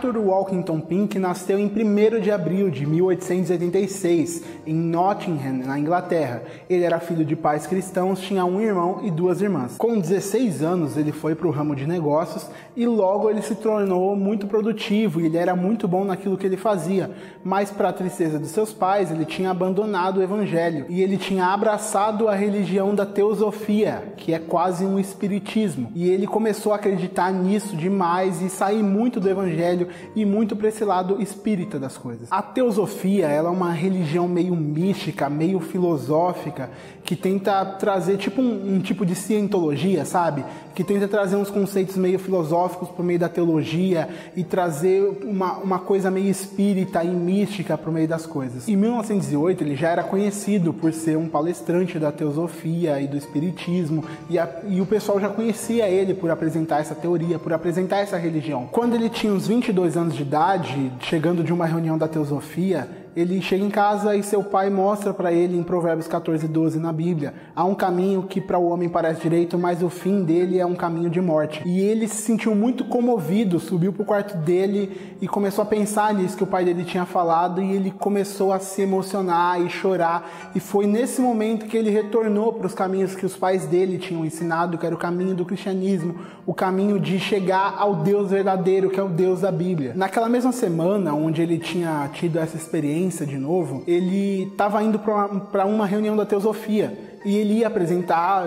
Arthur Walkington Pink nasceu em 1º de abril de 1886, em Nottingham, na Inglaterra. Ele era filho de pais cristãos, tinha um irmão e 2 irmãs. Com 16 anos, ele foi para o ramo de negócios e logo ele se tornou muito produtivo e ele era muito bom naquilo que ele fazia. Mas, para a tristeza dos seus pais, ele tinha abandonado o evangelho e ele tinha abraçado a religião da teosofia, que é quase um espiritismo. E ele começou a acreditar nisso demais e sair muito do evangelho e muito para esse lado espírita das coisas. A teosofia, ela é uma religião meio mística, meio filosófica, que tenta trazer tipo um tipo de cientologia, sabe? Que tenta trazer uns conceitos meio filosóficos por meio da teologia e trazer uma coisa meio espírita e mística por meio das coisas. Em 1908 ele já era conhecido por ser um palestrante da teosofia e do espiritismo e o pessoal já conhecia ele por apresentar essa teoria, por apresentar essa religião. Quando ele tinha uns 22 anos de idade, chegando de uma reunião da teosofia, ele chega em casa e seu pai mostra para ele em Provérbios 14:12 na Bíblia: há um caminho que para o homem parece direito, mas o fim dele é um caminho de morte. E ele se sentiu muito comovido, subiu para o quarto dele e começou a pensar nisso que o pai dele tinha falado, e ele começou a se emocionar e chorar. E foi nesse momento que ele retornou para os caminhos que os pais dele tinham ensinado, que era o caminho do cristianismo, o caminho de chegar ao Deus verdadeiro, que é o Deus da Bíblia. Naquela mesma semana, onde ele tinha tido essa experiência de novo, ele estava indo para uma reunião da teosofia e ele ia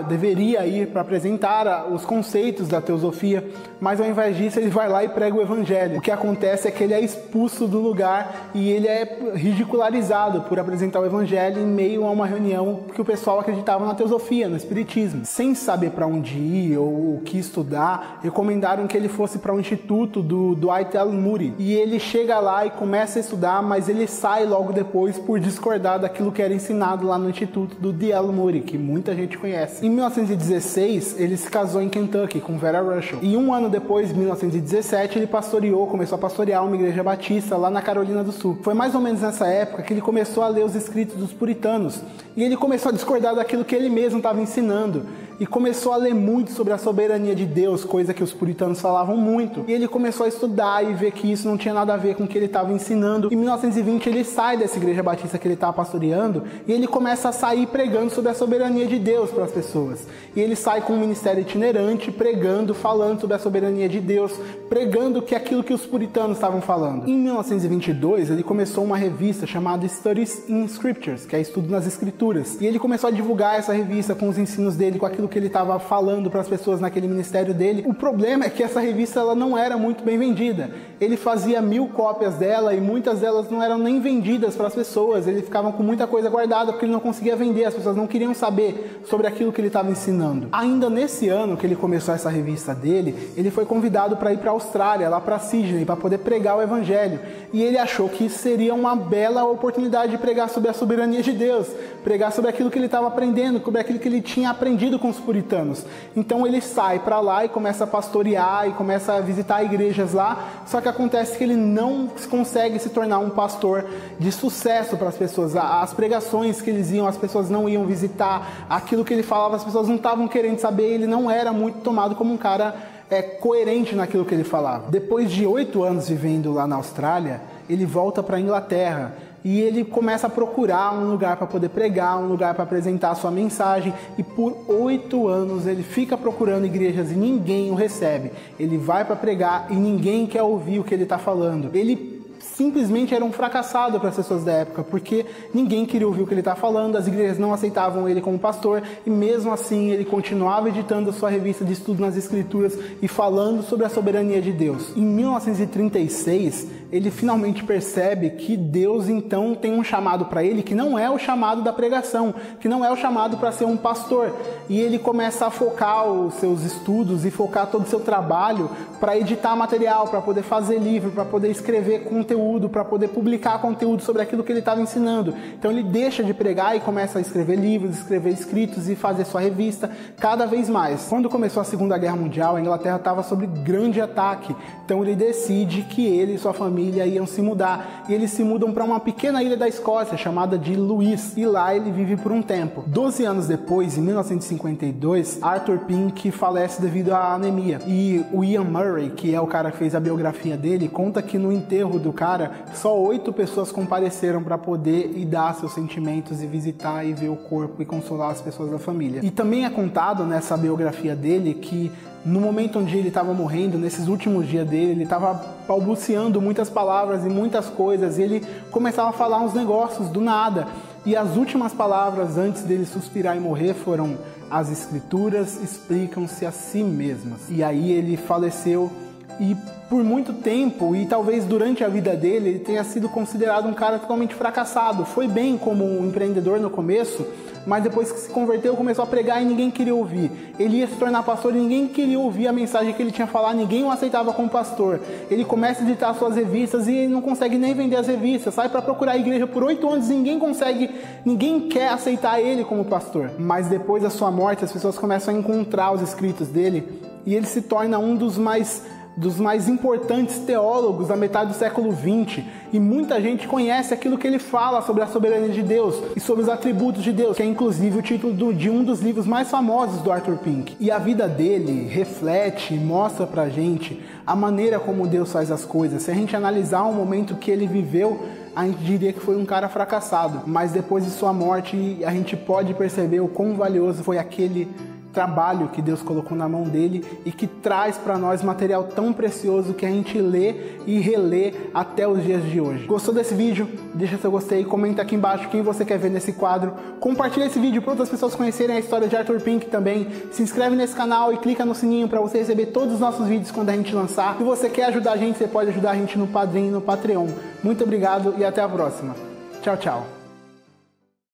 deveria ir para apresentar os conceitos da teosofia, mas ao invés disso ele vai lá e prega o evangelho. O que acontece é que ele é expulso do lugar e ele é ridicularizado por apresentar o evangelho em meio a uma reunião que o pessoal acreditava na teosofia, no espiritismo. Sem saber para onde ir ou o que estudar, recomendaram que ele fosse para o instituto do Dwight L. Moody, e ele chega lá e começa a estudar, mas ele sai logo depois por discordar daquilo que era ensinado lá no instituto do D.L. Moody, que muita gente conhece. Em 1916, ele se casou em Kentucky com Vera Russell. E um ano depois, em 1917, ele começou a pastorear uma igreja batista lá na Carolina do Sul. Foi mais ou menos nessa época que ele começou a ler os escritos dos puritanos. E ele começou a discordar daquilo que ele mesmo estava ensinando. E começou a ler muito sobre a soberania de Deus, coisa que os puritanos falavam muito. E ele começou a estudar e ver que isso não tinha nada a ver com o que ele estava ensinando. Em 1920 ele sai dessa igreja batista que ele estava pastoreando e ele começa a sair pregando sobre a soberania de Deus para as pessoas. E ele sai com um ministério itinerante, pregando, falando sobre a soberania de Deus, pregando que aquilo que os puritanos estavam falando. Em 1922 ele começou uma revista chamada Studies in Scriptures, que é Estudo nas Escrituras. E ele começou a divulgar essa revista com os ensinos dele, com aquilo que ele estava falando para as pessoas naquele ministério dele. O problema é que essa revista ela não era muito bem vendida. Ele fazia 1000 cópias dela e muitas delas não eram nem vendidas para as pessoas. Ele ficava com muita coisa guardada porque ele não conseguia vender. As pessoas não queriam saber sobre aquilo que ele estava ensinando. Ainda nesse ano que ele começou essa revista dele, ele foi convidado para ir para a Austrália, lá para Sydney, para poder pregar o evangelho. E ele achou que isso seria uma bela oportunidade de pregar sobre a soberania de Deus, pregar sobre aquilo que ele estava aprendendo, sobre aquilo que ele tinha aprendido com os puritanos. Então ele sai para lá e começa a pastorear e começa a visitar igrejas lá, só que acontece que ele não consegue se tornar um pastor de sucesso para as pessoas. As pregações que eles iam, as pessoas não iam visitar, aquilo que ele falava, as pessoas não estavam querendo saber, ele não era muito tomado como um cara coerente naquilo que ele falava. Depois de 8 anos vivendo lá na Austrália, ele volta para a Inglaterra. E ele começa a procurar um lugar para poder pregar, um lugar para apresentar a sua mensagem. E por 8 anos ele fica procurando igrejas e ninguém o recebe. Ele vai para pregar e ninguém quer ouvir o que ele está falando. Ele simplesmente era um fracassado para as pessoas da época, porque ninguém queria ouvir o que ele estava falando, as igrejas não aceitavam ele como pastor, e mesmo assim ele continuava editando a sua revista de estudo nas escrituras e falando sobre a soberania de Deus. Em 1936, ele finalmente percebe que Deus então tem um chamado para ele, que não é o chamado da pregação, que não é o chamado para ser um pastor, e ele começa a focar os seus estudos e focar todo o seu trabalho para editar material, para poder fazer livro, para poder escrever conteúdo, para poder publicar conteúdo sobre aquilo que ele estava ensinando. Então ele deixa de pregar e começa a escrever livros, escrever escritos e fazer sua revista cada vez mais. Quando começou a Segunda Guerra Mundial, a Inglaterra estava sob grande ataque, então ele decide que ele e sua família família iam se mudar, e eles se mudam para uma pequena ilha da Escócia chamada de Lewis, e lá ele vive por um tempo. 12 anos depois, em 1952, Arthur Pink falece devido à anemia, e o Ian Murray, que é o cara que fez a biografia dele, conta que no enterro do cara, só 8 pessoas compareceram para poder ir dar seus sentimentos e visitar e ver o corpo e consolar as pessoas da família. E também é contado nessa biografia dele que no momento onde ele estava morrendo, nesses últimos dias dele, ele estava balbuciando muitas palavras e muitas coisas, e ele começava a falar uns negócios do nada. E as últimas palavras antes dele suspirar e morrer foram: as escrituras explicam-se a si mesmas. E aí ele faleceu, e por muito tempo, e talvez durante a vida dele, ele tenha sido considerado um cara totalmente fracassado. Foi bem como um empreendedor no começo, mas depois que se converteu, começou a pregar e ninguém queria ouvir. Ele ia se tornar pastor e ninguém queria ouvir a mensagem que ele tinha falado, ninguém o aceitava como pastor. Ele começa a editar suas revistas e ele não consegue nem vender as revistas, sai para procurar a igreja por 8 anos, ninguém quer aceitar ele como pastor. Mas depois da sua morte, as pessoas começam a encontrar os escritos dele e ele se torna um dos mais importantes teólogos da metade do século XX, e muita gente conhece aquilo que ele fala sobre a soberania de Deus e sobre os atributos de Deus, que é inclusive o título de um dos livros mais famosos do Arthur Pink. E a vida dele reflete e mostra pra gente a maneira como Deus faz as coisas. Se a gente analisar o momento que ele viveu, a gente diria que foi um cara fracassado, mas depois de sua morte a gente pode perceber o quão valioso foi aquele trabalho que Deus colocou na mão dele e que traz para nós material tão precioso que a gente lê e relê até os dias de hoje. Gostou desse vídeo? Deixa seu gostei, comenta aqui embaixo quem você quer ver nesse quadro, compartilha esse vídeo para outras pessoas conhecerem a história de Arthur Pink também, se inscreve nesse canal e clica no sininho para você receber todos os nossos vídeos quando a gente lançar. Se você quer ajudar a gente, você pode ajudar a gente no Padrim e no Patreon. Muito obrigado e até a próxima. Tchau, tchau.